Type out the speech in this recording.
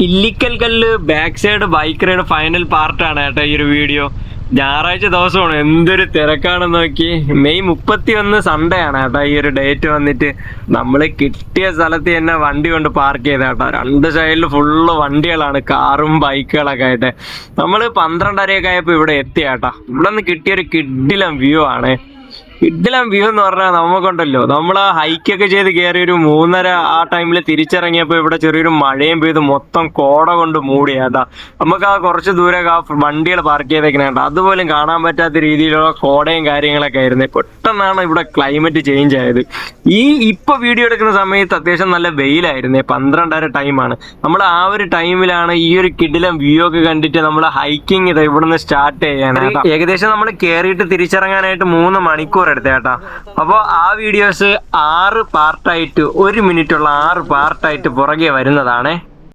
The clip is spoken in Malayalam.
ഇല്ലിക്കൽ കല്ല് back side bike ride final പാർട്ടാണ് കേട്ടോ ഈ ഒരു വീഡിയോ. ഞായറാഴ്ച ദിവസമാണ്, എന്തൊരു തിരക്കാണെന്ന് നോക്കി. മെയ് 31 സൺഡേ ആണ് കേട്ടോ ഈ ഒരു ഡേറ്റ് വന്നിട്ട്. നമ്മൾ കിട്ടിയ സ്ഥലത്ത് തന്നെ വണ്ടി കൊണ്ട് പാർക്ക് ചെയ്ത കേട്ടോ. രണ്ട് സൈഡിൽ ഫുള്ള് വണ്ടികളാണ്, കാറും ബൈക്കുകളൊക്കെ ആയിട്ട്. നമ്മൾ 12:30 ആയപ്പോൾ ഇവിടെ എത്തി കേട്ടോ. ഇവിടെ നിന്ന് കിട്ടിയൊരു കിഡിലം വ്യൂ ആണ്. കിഡിലം വ്യൂ എന്ന് പറഞ്ഞാൽ നമുക്കുണ്ടല്ലോ, നമ്മൾ ആ ഹൈക്കൊക്കെ ചെയ്ത് കയറി ഒരു 3:30 ആ ടൈമിൽ തിരിച്ചിറങ്ങിയപ്പോൾ ഇവിടെ ചെറിയൊരു മഴയും പെയ്ത് മൊത്തം കോട കൊണ്ട് മൂടിയാട്ടാ. നമുക്ക് ആ കുറച്ച് ദൂരെ ആ വണ്ടികൾ പാർക്ക് ചെയ്തേക്കണേട്ടാ, അതുപോലും കാണാൻ പറ്റാത്ത രീതിയിലുള്ള കോടയും കാര്യങ്ങളൊക്കെ ആയിരുന്നു. പെട്ടെന്നാണ് ഇവിടെ ക്ലൈമറ്റ് ചേഞ്ച് ആയത്. ഇപ്പൊ വീഡിയോ എടുക്കുന്ന സമയത്ത് അത്യാവശ്യം നല്ല വെയിലായിരുന്നേ. 12:30 ടൈമാണ്. നമ്മൾ ആ ഒരു ടൈമിലാണ് ഈ ഒരു കിഡിലം വ്യൂ ഒക്കെ കണ്ടിട്ട് നമ്മൾ ഹൈക്കിങ് ഇവിടുന്ന് സ്റ്റാർട്ട് ചെയ്യാനായിട്ട്. ഏകദേശം നമ്മൾ കയറിയിട്ട് തിരിച്ചിറങ്ങാനായിട്ട് 3 മണിക്കൂർ എടുത്തേട്ടാ. അപ്പോൾ ആ വീഡിയോസ് 6 പാർട്ടായിട്ട്, 1 മിനിറ്റുള്ള 6 പാർട്ടായിട്ട് പുറകെ വരുന്നതാണേ.